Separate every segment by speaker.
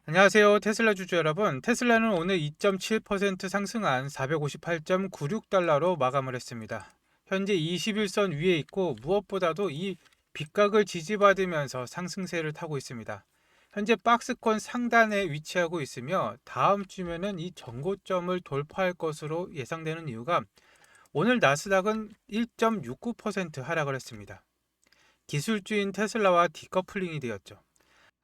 Speaker 1: 안녕하세요. 테슬라 주주 여러분. 테슬라는 오늘 2.7% 상승한 458.96달러로 마감을 했습니다. 현재 21선 위에 있고 무엇보다도 이 빗각을 지지받으면서 상승세를 타고 있습니다. 현재 박스권 상단에 위치하고 있으며 다음 주면은 이 전고점을 돌파할 것으로 예상되는 이유가 오늘 나스닥은 1.69% 하락을 했습니다. 기술주인 테슬라와 디커플링이 되었죠.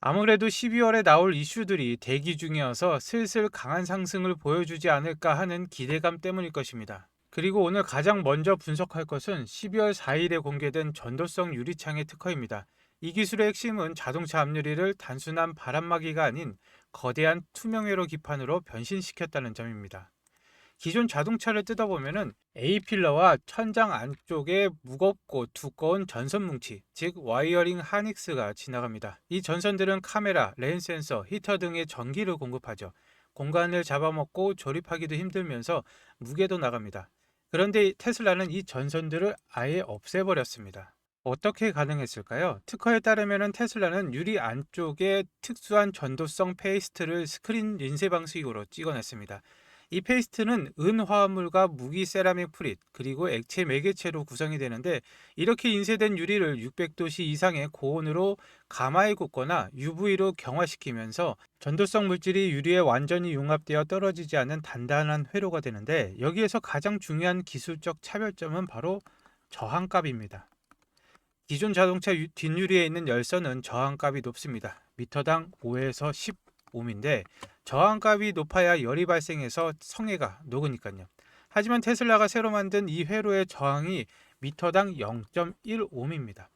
Speaker 1: 아무래도 12월에 나올 이슈들이 대기 중이어서 슬슬 강한 상승을 보여주지 않을까 하는 기대감 때문일 것입니다. 그리고 오늘 가장 먼저 분석할 것은 12월 4일에 공개된 전도성 유리창의 특허입니다. 이 기술의 핵심은 자동차 앞유리를 단순한 바람막이가 아닌 거대한 투명회로 기판으로 변신시켰다는 점입니다. 기존 자동차를 뜯어보면은 A필러와 천장 안쪽에 무겁고 두꺼운 전선 뭉치, 즉 와이어링 하닉스가 지나갑니다. 이 전선들은 카메라, 렌 센서, 히터 등의 전기를 공급하죠. 공간을 잡아먹고 조립하기도 힘들면서 무게도 나갑니다. 그런데 테슬라는 이 전선들을 아예 없애버렸습니다. 어떻게 가능했을까요? 특허에 따르면 테슬라는 유리 안쪽에 특수한 전도성 페이스트를 스크린 인쇄 방식으로 찍어냈습니다. 이 페이스트는 은화합물과 무기 세라믹 프릿 그리고 액체 매개체로 구성이 되는데 이렇게 인쇄된 유리를 600도씨 이상의 고온으로 가마에 굽거나 UV로 경화시키면서 전도성 물질이 유리에 완전히 융합되어 떨어지지 않는 단단한 회로가 되는데 여기에서 가장 중요한 기술적 차별점은 바로 저항값입니다. 기존 자동차 뒷유리에 있는 열선은 저항값이 높습니다. 미터당 5에서 10옴인데 저항값이 높아야 열이 발생해서 성에가 녹으니까요. 하지만 테슬라가 새로 만든 이 회로의 저항이 미터당 0.1옴입니다.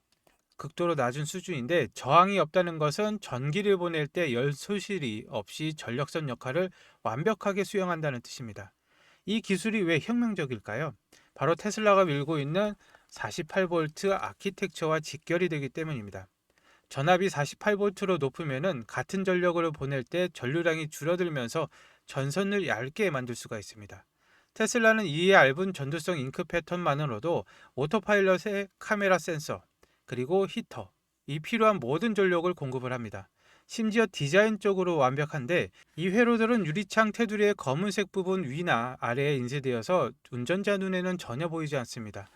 Speaker 1: 극도로 낮은 수준인데 저항이 없다는 것은 전기를 보낼 때 열 소실이 없이 전력선 역할을 완벽하게 수행한다는 뜻입니다. 이 기술이 왜 혁명적일까요? 바로 테슬라가 밀고 있는 48V 아키텍처와 직결이 되기 때문입니다. 전압이 48V로 높으면 같은 전력을 보낼 때 전류량이 줄어들면서 전선을 얇게 만들 수가 있습니다. 테슬라는 이에 얇은 전도성 잉크 패턴만으로도 오토파일럿의 카메라 센서, 그리고 히터, 이 필요한 모든 전력을 공급을 합니다. 심지어 디자인적으로 완벽한데 이 회로들은 유리창 테두리의 검은색 부분 위나 아래에 인쇄되어서 운전자 눈에는 전혀 보이지 않습니다.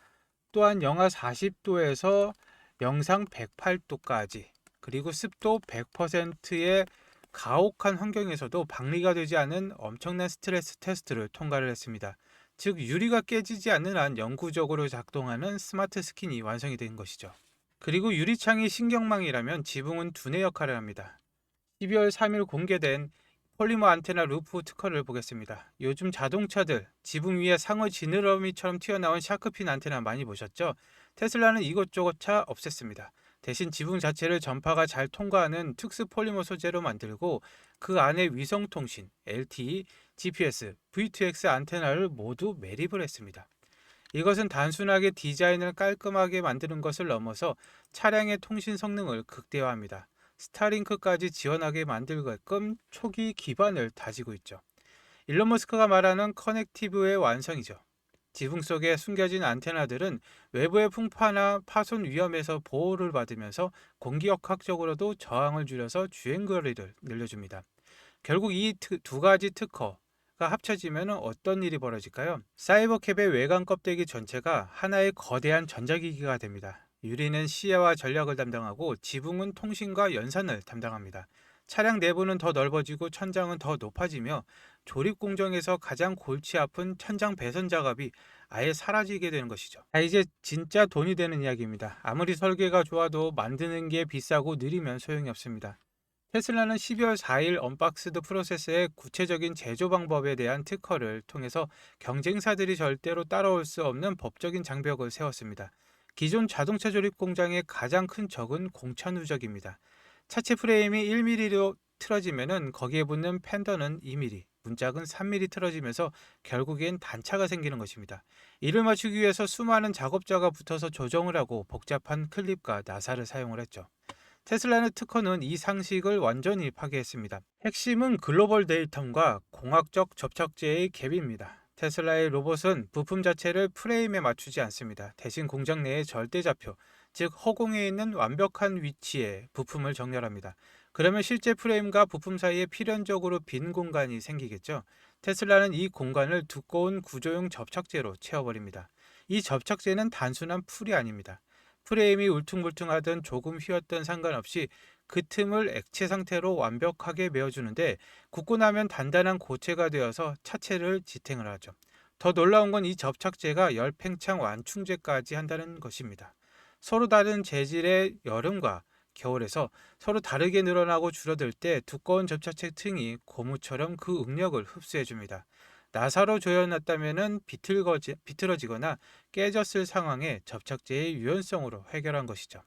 Speaker 1: 또한 영하 40도에서 영상 108도까지 그리고 습도 100%의 가혹한 환경에서도 방리가 되지 않은 엄청난 스트레스 테스트를 통과를 했습니다. 즉 유리가 깨지지 않는 한 영구적으로 작동하는 스마트 스킨이 완성이 된 것이죠. 그리고 유리창이 신경망이라면 지붕은 두뇌 역할을 합니다. 12월 3일 공개된 폴리머 안테나 루프 특허를 보겠습니다. 요즘 자동차들 지붕 위에 상어 지느러미처럼 튀어나온 샤크핀 안테나 많이 보셨죠? 테슬라는 이것저것 없앴습니다. 대신 지붕 자체를 전파가 잘 통과하는 특수 폴리머 소재로 만들고 그 안에 위성통신, LTE, GPS, V2X 안테나를 모두 매립을 했습니다. 이것은 단순하게 디자인을 깔끔하게 만드는 것을 넘어서 차량의 통신 성능을 극대화합니다. 스타링크까지 지원하게 만들게끔 초기 기반을 다지고 있죠. 일론 머스크가 말하는 커넥티브의 완성이죠. 지붕 속에 숨겨진 안테나들은 외부의 풍파나 파손 위험에서 보호를 받으면서 공기역학적으로도 저항을 줄여서 주행거리를 늘려줍니다. 결국 이 두 가지 특허가 합쳐지면 어떤 일이 벌어질까요? 사이버캡의 외관 껍데기 전체가 하나의 거대한 전자기기가 됩니다. 유리는 시야와 전략을 담당하고 지붕은 통신과 연산을 담당합니다. 차량 내부는 더 넓어지고 천장은 더 높아지며 조립 공정에서 가장 골치 아픈 천장 배선 작업이 아예 사라지게 되는 것이죠. 이제 진짜 돈이 되는 이야기입니다. 아무리 설계가 좋아도 만드는 게 비싸고 느리면 소용이 없습니다. 테슬라는 12월 4일 언박스드 프로세스의 구체적인 제조 방법에 대한 특허를 통해서 경쟁사들이 절대로 따라올 수 없는 법적인 장벽을 세웠습니다. 기존 자동차 조립 공장의 가장 큰 적은 공차 누적입니다. 차체 프레임이 1mm로 틀어지면 거기에 붙는 팬더는 2mm, 문짝은 3mm 틀어지면서 결국엔 단차가 생기는 것입니다. 이를 맞추기 위해서 수많은 작업자가 붙어서 조정을 하고 복잡한 클립과 나사를 사용을 했죠. 테슬라의 특허는 이 상식을 완전히 파괴했습니다. 핵심은 글로벌 데이텀과 공학적 접착제의 갭입니다. 테슬라의 로봇은 부품 자체를 프레임에 맞추지 않습니다. 대신 공장 내의 절대좌표, 즉 허공에 있는 완벽한 위치에 부품을 정렬합니다. 그러면 실제 프레임과 부품 사이에 필연적으로 빈 공간이 생기겠죠. 테슬라는 이 공간을 두꺼운 구조용 접착제로 채워버립니다. 이 접착제는 단순한 풀이 아닙니다. 프레임이 울퉁불퉁하든 조금 휘었든 상관없이 그 틈을 액체 상태로 완벽하게 메워주는데, 굳고 나면 단단한 고체가 되어서 차체를 지탱을 하죠. 더 놀라운 건 이 접착제가 열팽창 완충제까지 한다는 것입니다. 서로 다른 재질의 여름과 겨울에서 서로 다르게 늘어나고 줄어들 때 두꺼운 접착제 층이 고무처럼 그 응력을 흡수해 줍니다. 나사로 조여놨다면 비틀어지거나 깨졌을 상황에 접착제의 유연성으로 해결한 것이죠.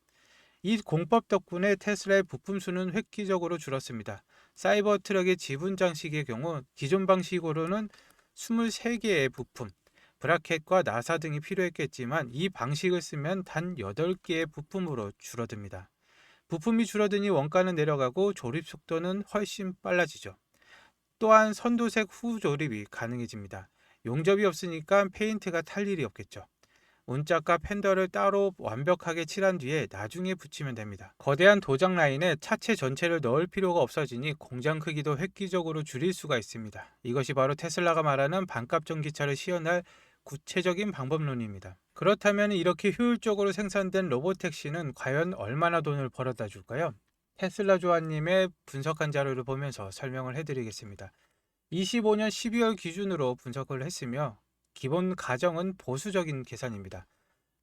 Speaker 1: 이 공법 덕분에 테슬라의 부품 수는 획기적으로 줄었습니다. 사이버 트럭의 지분 장식의 경우 기존 방식으로는 23개의 부품, 브라켓과 나사 등이 필요했겠지만, 이 방식을 쓰면 단 8개의 부품으로 줄어듭니다. 부품이 줄어드니 원가는 내려가고 조립 속도는 훨씬 빨라지죠. 또한 선도색 후 조립이 가능해집니다. 용접이 없으니까 페인트가 탈 일이 없겠죠. 문짝과 팬더를 따로 완벽하게 칠한 뒤에 나중에 붙이면 됩니다. 거대한 도장 라인에 차체 전체를 넣을 필요가 없어지니 공장 크기도 획기적으로 줄일 수가 있습니다. 이것이 바로 테슬라가 말하는 반값 전기차를 시연할 구체적인 방법론입니다. 그렇다면 이렇게 효율적으로 생산된 로보택시는 과연 얼마나 돈을 벌어다 줄까요? 테슬라 조아님의 분석한 자료를 보면서 설명을 해드리겠습니다. 25년 12월 기준으로 분석을 했으며, 기본 가정은 보수적인 계산입니다.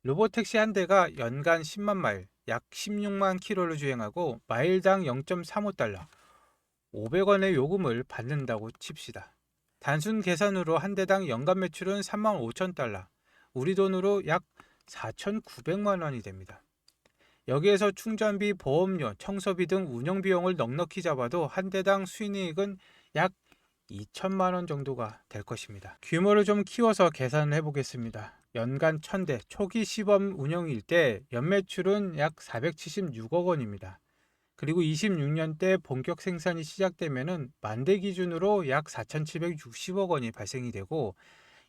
Speaker 1: 로보택시 한 대가 연간 10만 마일, 약 16만 킬로를 주행하고 마일당 0.35달러, 500원의 요금을 받는다고 칩시다. 단순 계산으로 한 대당 연간 매출은 3만 5천 달러, 우리 돈으로 약 4,900만 원이 됩니다. 여기에서 충전비, 보험료, 청소비 등 운영 비용을 넉넉히 잡아도 한 대당 수익은 약 2천만 원 정도가 될 것입니다. 규모를 좀 키워서 계산을 해보겠습니다. 연간 1000대, 초기 시범 운영일 때 연매출은 약 476억 원입니다. 그리고 26년 때 본격 생산이 시작되면은 만대 기준으로 약 4,760억 원이 발생이 되고,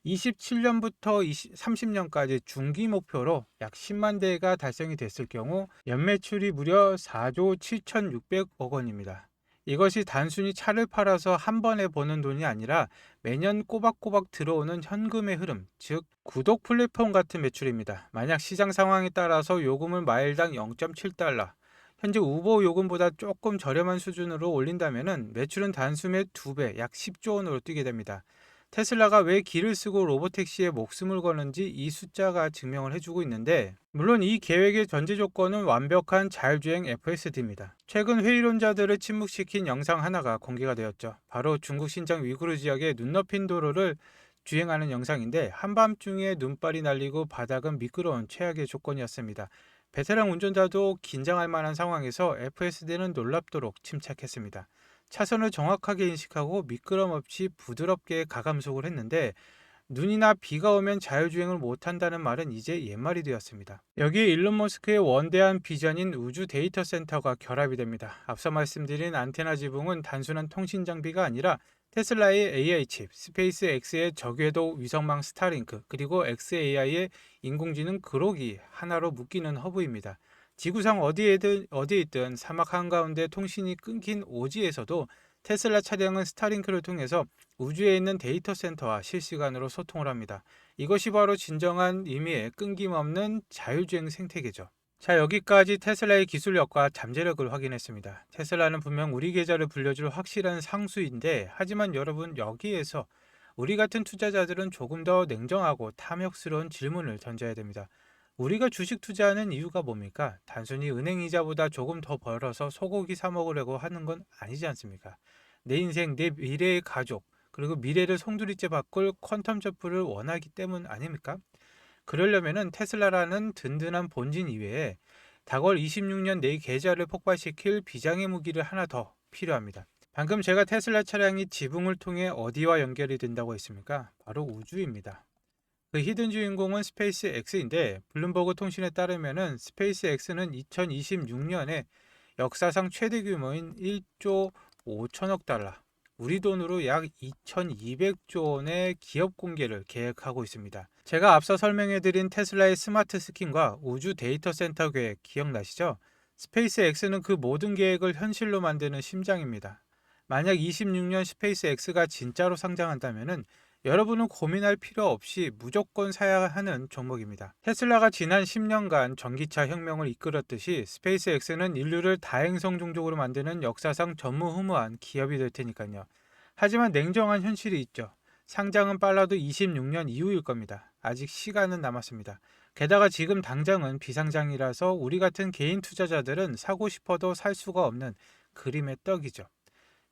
Speaker 1: 27년부터 30년까지 중기 목표로 약 10만 대가 달성이 됐을 경우 연매출이 무려 4조 7,600억 원입니다. 이것이 단순히 차를 팔아서 한 번에 버는 돈이 아니라 매년 꼬박꼬박 들어오는 현금의 흐름, 즉 구독 플랫폼 같은 매출입니다. 만약 시장 상황에 따라서 요금을 마일당 0.7달러, 현재 우버 요금보다 조금 저렴한 수준으로 올린다면 매출은 단숨에 2배, 약 10조 원으로 뛰게 됩니다. 테슬라가 왜 길을 쓰고 로보택시에 목숨을 거는지 이 숫자가 증명을 해주고 있는데, 물론 이 계획의 전제 조건은 완벽한 자율주행 FSD입니다. 최근 회의론자들을 침묵시킨 영상 하나가 공개가 되었죠. 바로 중국 신장 위구르 지역의 눈 높인 도로를 주행하는 영상인데, 한밤중에 눈발이 날리고 바닥은 미끄러운 최악의 조건이었습니다. 베테랑 운전자도 긴장할 만한 상황에서 FSD는 놀랍도록 침착했습니다. 차선을 정확하게 인식하고 미끄럼 없이 부드럽게 가감속을 했는데, 눈이나 비가 오면 자율주행을 못한다는 말은 이제 옛말이 되었습니다. 여기에 일론 머스크의 원대한 비전인 우주 데이터 센터가 결합이 됩니다. 앞서 말씀드린 안테나 지붕은 단순한 통신 장비가 아니라 테슬라의 AI 칩, 스페이스 X의 저궤도 위성망 스타링크, 그리고 xAI의 인공지능 그록이 하나로 묶이는 허브입니다. 지구상 어디에 있든 사막 한가운데 통신이 끊긴 오지에서도 테슬라 차량은 스타링크를 통해서 우주에 있는 데이터 센터와 실시간으로 소통을 합니다. 이것이 바로 진정한 의미의 끊김없는 자율주행 생태계죠. 자, 여기까지 테슬라의 기술력과 잠재력을 확인했습니다. 테슬라는 분명 우리 계좌를 불려줄 확실한 상수인데, 하지만 여러분, 여기에서 우리 같은 투자자들은 조금 더 냉정하고 탐욕스러운 질문을 던져야 됩니다. 우리가 주식 투자하는 이유가 뭡니까? 단순히 은행 이자보다 조금 더 벌어서 소고기 사 먹으려고 하는 건 아니지 않습니까? 내 인생, 내 미래의 가족, 그리고 미래를 송두리째 바꿀 퀀텀 저프를 원하기 때문 아닙니까? 그러려면은 테슬라라는 든든한 본진 이외에 다월 26년 내 계좌를 폭발시킬 비장의 무기를 하나 더 필요합니다. 방금 제가 테슬라 차량이 지붕을 통해 어디와 연결이 된다고 했습니까? 바로 우주입니다. 그 히든 주인공은 스페이스 X인데, 블룸버그 통신에 따르면은 스페이스 X는 2026년에 역사상 최대 규모인 1조 5천억 달러, 우리 돈으로 약 2200조 원의 기업 공개를 계획하고 있습니다. 제가 앞서 설명해드린 테슬라의 스마트 스킨과 우주 데이터 센터 계획 기억나시죠? 스페이스X는 그 모든 계획을 현실로 만드는 심장입니다. 만약 26년 스페이스X가 진짜로 상장한다면 여러분은 고민할 필요 없이 무조건 사야 하는 종목입니다. 테슬라가 지난 10년간 전기차 혁명을 이끌었듯이 스페이스X는 인류를 다행성 종족으로 만드는 역사상 전무후무한 기업이 될 테니까요. 하지만 냉정한 현실이 있죠. 상장은 빨라도 26년 이후일 겁니다. 아직 시간은 남았습니다. 게다가 지금 당장은 비상장이라서 우리 같은 개인 투자자들은 사고 싶어도 살 수가 없는 그림의 떡이죠.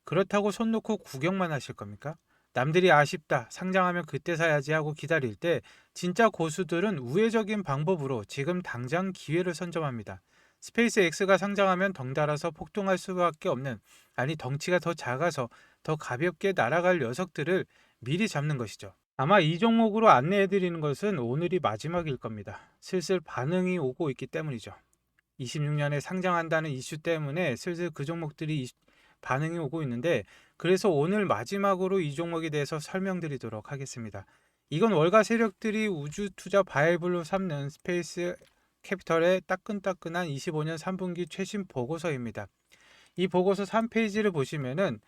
Speaker 1: 그렇다고 손 놓고 구경만 하실 겁니까? 남들이 아쉽다, 상장하면 그때 사야지 하고 기다릴 때 진짜 고수들은 우회적인 방법으로 지금 당장 기회를 선점합니다. 스페이스X가 상장하면 덩달아서 폭등할 수밖에 없는, 아니 덩치가 더 작아서 더 가볍게 날아갈 녀석들을 미리 잡는 것이죠. 아마 이 종목으로 안내해드리는 것은 오늘이 마지막일 겁니다. 슬슬 반응이 오고 있기 때문이죠. 26년에 상장한다는 이슈 때문에 슬슬 그 종목들이 반응이 오고 있는데, 그래서 오늘 마지막으로 이 종목에 대해서 설명드리도록 하겠습니다. 이건 월가 세력들이 우주 투자 바이블로 삼는 스페이스 캐피털의 따끈따끈한 25년 3분기 최신 보고서입니다. 이 보고서 3페이지를 보시면은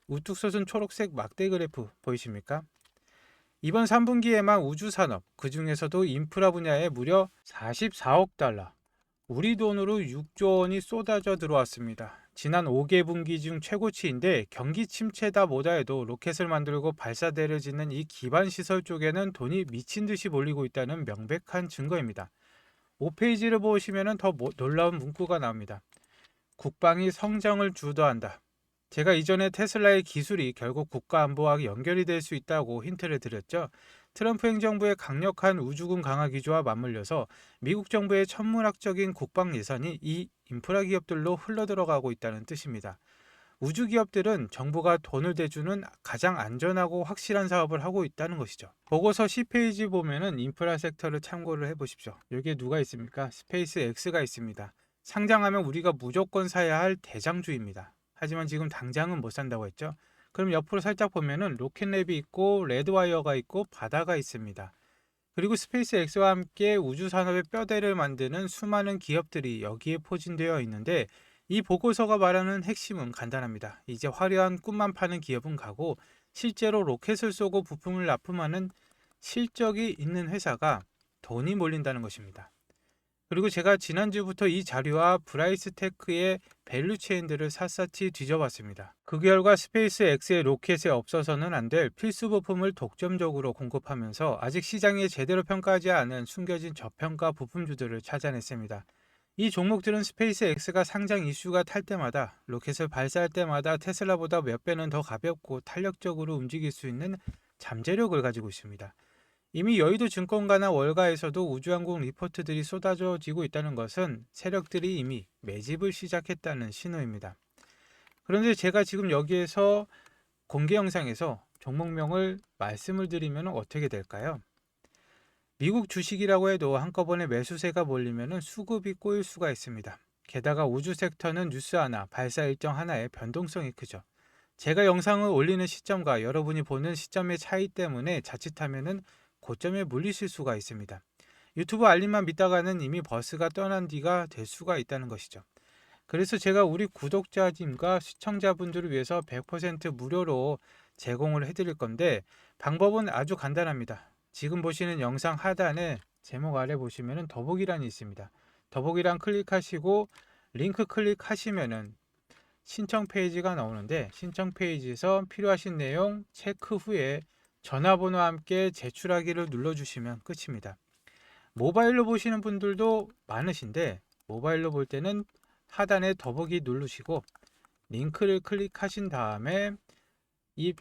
Speaker 1: 우뚝 솟은 초록색 막대 그래프 보이십니까? 이번 3분기에만 우주산업, 그 중에서도 인프라 분야에 무려 44억 달러, 우리 돈으로 6조 원이 쏟아져 들어왔습니다. 지난 5개 분기 중 최고치인데 경기 침체다 뭐다 해도 로켓을 만들고 발사대를 짓는 이 기반 시설 쪽에는 돈이 미친 듯이 몰리고 있다는 명백한 증거입니다. 5페이지를 보시면 더 놀라운 문구가 나옵니다. 국방이 성장을 주도한다. 제가 이전에 테슬라의 기술이 결국 국가안보와 연결이 될 수 있다고 힌트를 드렸죠. 트럼프 행정부의 강력한 우주군 강화 기조와 맞물려서 미국 정부의 천문학적인 국방 예산이 이 인프라 기업들로 흘러들어가고 있다는 뜻입니다. 우주 기업들은 정부가 돈을 대주는 가장 안전하고 확실한 사업을 하고 있다는 것이죠. 보고서 10페이지 보면은 인프라 섹터를 참고를 해보십시오. 여기에 누가 있습니까? 스페이스 X가 있습니다. 상장하면 우리가 무조건 사야 할 대장주입니다. 하지만 지금 당장은 못 산다고 했죠. 그럼 옆으로 살짝 보면은 로켓랩이 있고 레드와이어가 있고 바다가 있습니다. 그리고 스페이스 X와 함께 우주 산업의 뼈대를 만드는 수많은 기업들이 여기에 포진되어 있는데, 이 보고서가 말하는 핵심은 간단합니다. 이제 화려한 꿈만 파는 기업은 가고 실제로 로켓을 쏘고 부품을 납품하는 실적이 있는 회사가 돈이 몰린다는 것입니다. 그리고 제가 지난주부터 이 자료와 브라이스테크의 밸류체인들을 샅샅이 뒤져봤습니다. 그 결과 스페이스 X의 로켓에 없어서는 안 될 필수 부품을 독점적으로 공급하면서 아직 시장에 제대로 평가하지 않은 숨겨진 저평가 부품주들을 찾아냈습니다. 이 종목들은 스페이스 X가 상장 이슈가 탈 때마다, 로켓을 발사할 때마다 테슬라보다 몇 배는 더 가볍고 탄력적으로 움직일 수 있는 잠재력을 가지고 있습니다. 이미 여의도 증권가나 월가에서도 우주항공 리포트들이 쏟아져지고 있다는 것은 세력들이 이미 매집을 시작했다는 신호입니다. 그런데 제가 지금 여기에서 공개 영상에서 종목명을 말씀을 드리면 어떻게 될까요? 미국 주식이라고 해도 한꺼번에 매수세가 몰리면 수급이 꼬일 수가 있습니다. 게다가 우주 섹터는 뉴스 하나, 발사 일정 하나의 변동성이 크죠. 제가 영상을 올리는 시점과 여러분이 보는 시점의 차이 때문에 자칫하면은 고점에 물리실 수가 있습니다. 유튜브 알림만 믿다가는 이미 버스가 떠난 뒤가 될 수가 있다는 것이죠. 그래서 제가 우리 구독자님과 시청자분들을 위해서 100% 무료로 제공을 해드릴 건데, 방법은 아주 간단합니다. 지금 보시는 영상 하단에 제목 아래 보시면 더보기란이 있습니다. 더보기란 클릭하시고 링크 클릭하시면은 신청 페이지가 나오는데, 신청 페이지에서 필요하신 내용 체크 후에 전화번호와 함께 제출하기를 눌러주시면 끝입니다. 모바일로 보시는 분들도 많으신데, 모바일로 볼 때는 하단에 더보기 누르시고 링크를 클릭하신 다음에 이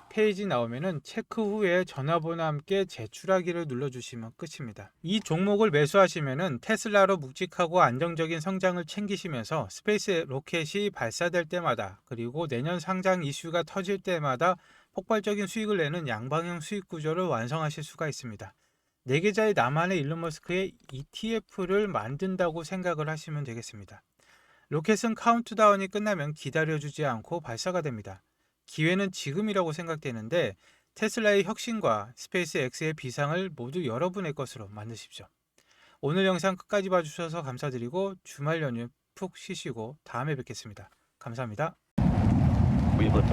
Speaker 1: 페이지 나오면은 체크 후에 전화번호와 함께 제출하기를 눌러주시면 끝입니다. 이 종목을 매수하시면은 테슬라로 묵직하고 안정적인 성장을 챙기시면서 스페이스 로켓이 발사될 때마다, 그리고 내년 상장 이슈가 터질 때마다 폭발적인 수익을 내는 양방향 수익 구조를 완성하실 수가 있습니다. 네 계좌의 나만의 일론 머스크의 ETF를 만든다고 생각을 하시면 되겠습니다. 로켓은 카운트다운이 끝나면 기다려주지 않고 발사가 됩니다. 기회는 지금이라고 생각되는데, 테슬라의 혁신과 스페이스 X의 비상을 모두 여러분의 것으로 만드십시오. 오늘 영상 끝까지 봐주셔서 감사드리고 주말 연휴 푹 쉬시고 다음에 뵙겠습니다. 감사합니다.
Speaker 2: We live.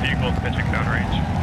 Speaker 3: Vehicle pitching downrange.